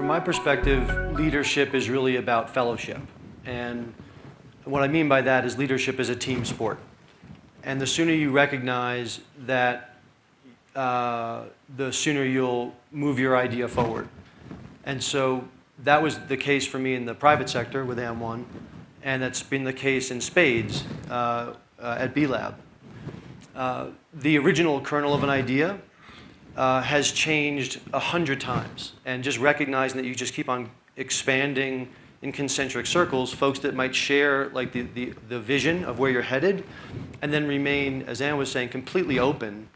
From my perspective, leadership is really about fellowship. And what I mean by that is leadership is a team sport. And the sooner you recognize that, the sooner you'll move your idea forward. And so that was the case for me in the private sector with AM1, and that's been the case in spades at B-Lab. The original kernel of an idea has changed 100 times, and just recognizing that you just keep on expanding in concentric circles, folks that might share like the vision of where you're headed, and then remain, as Ann was saying, completely open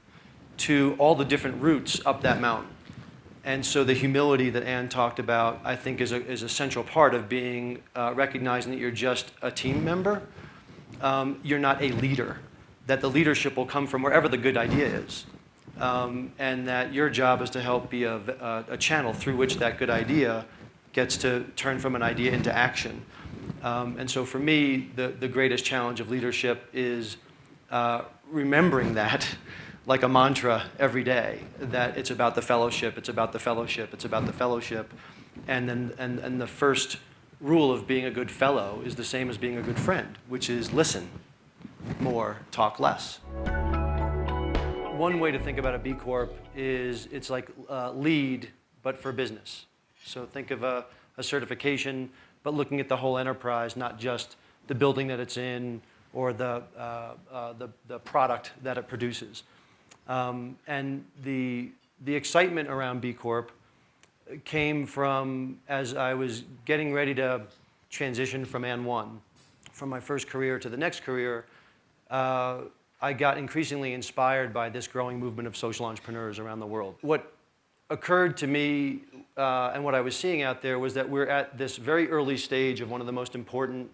to all the different routes up that mountain. And so the humility that Ann talked about, I think, is a central part of being recognizing that you're just a team member. You're not a leader, that the leadership will come from wherever the good idea is. And that your job is to help be a channel through which that good idea gets to turn from an idea into action. And so for me, the greatest challenge of leadership is remembering that like a mantra every day, that it's about the fellowship, it's about the fellowship, it's about the fellowship. And then the first rule of being a good fellow is the same as being a good friend, which is listen more, talk less. One way to think about a B Corp is it's like LEED, but for business. So think of a certification, but looking at the whole enterprise, not just the building that it's in or the product that it produces. And the excitement around B Corp came from, as I was getting ready to transition from AM1, from my first career to the next career, I got increasingly inspired by this growing movement of social entrepreneurs around the world. What occurred to me and what I was seeing out there was that we're at this very early stage of one of the most important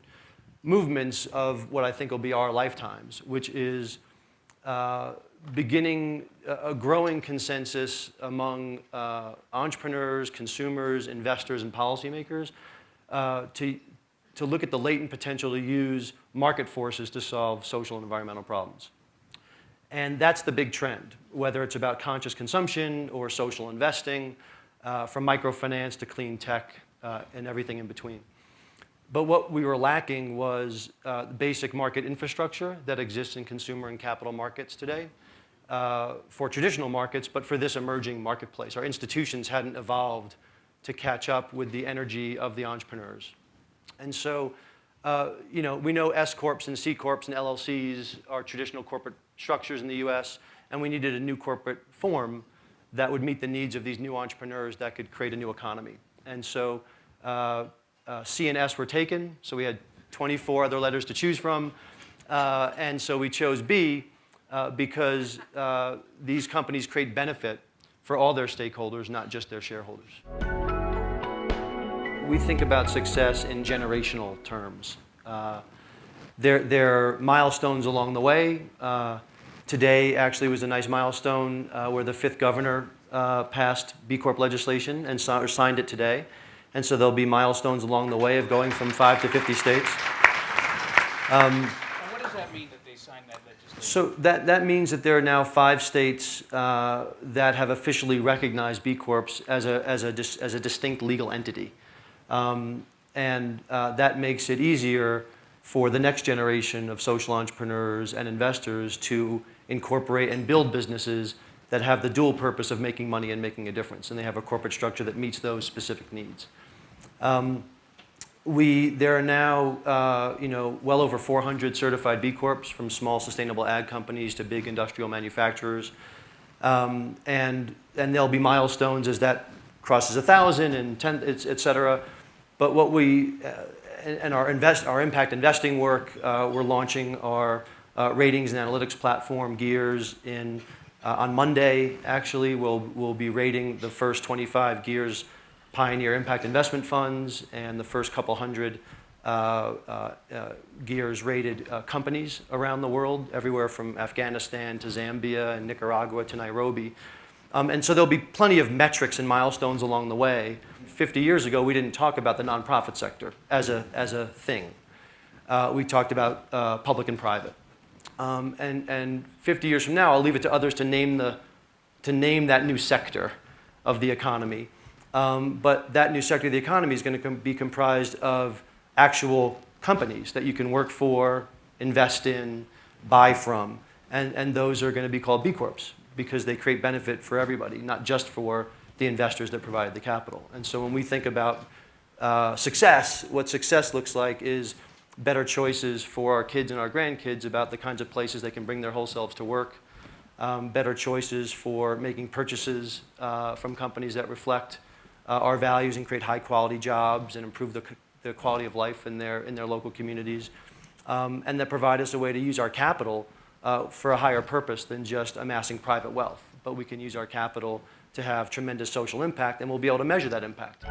movements of what I think will be our lifetimes, which is beginning a growing consensus among entrepreneurs, consumers, investors, and policymakers to look at the latent potential to use market forces to solve social and environmental problems. And that's the big trend, whether it's about conscious consumption or social investing, from microfinance to clean tech and everything in between. But what we were lacking was basic market infrastructure that exists in consumer and capital markets today for traditional markets, but for this emerging marketplace. Our institutions hadn't evolved to catch up with the energy of the entrepreneurs. And so, we know S Corps and C Corps and LLCs are traditional corporate structures in the US, and we needed a new corporate form that would meet the needs of these new entrepreneurs that could create a new economy. And so C and S were taken, so we had 24 other letters to choose from, and so we chose B because these companies create benefit for all their stakeholders, not just their shareholders. We think about success in generational terms. There are milestones along the way. Today actually was a nice milestone where the 5th governor passed B Corp legislation and signed it today. And so there'll be milestones along the way of going from 5 to 50 states. And what does that mean that they signed that legislation? So that means that there are now 5 states that have officially recognized B Corps as a distinct legal entity. And that makes it easier for the next generation of social entrepreneurs and investors to incorporate and build businesses that have the dual purpose of making money and making a difference, and they have a corporate structure that meets those specific needs. There are now well over 400 certified B Corps, from small sustainable ag companies to big industrial manufacturers, and there'll be milestones as that crosses 1,000 and 10, et cetera. But what we and our impact investing work, we're launching our ratings and analytics platform, Gears, on Monday. Actually, we'll be rating the first 25 Gears Pioneer Impact Investment Funds and the first couple hundred Gears rated companies around the world, everywhere from Afghanistan to Zambia and Nicaragua to Nairobi. And so there'll be plenty of metrics and milestones along the way. 50 years ago, we didn't talk about the nonprofit sector as a thing. We talked about public and private. And 50 years from now, I'll leave it to others to name that new sector of the economy. But that new sector of the economy is going to be comprised of actual companies that you can work for, invest in, buy from. And those are going to be called B Corps because they create benefit for everybody, not just for the investors that provided the capital. And so when we think about success, what success looks like is better choices for our kids and our grandkids about the kinds of places they can bring their whole selves to work, better choices for making purchases from companies that reflect our values and create high-quality jobs and improve the quality of life in their local communities, and that provide us a way to use our capital for a higher purpose than just amassing private wealth. But we can use our capital to have tremendous social impact, and we'll be able to measure that impact.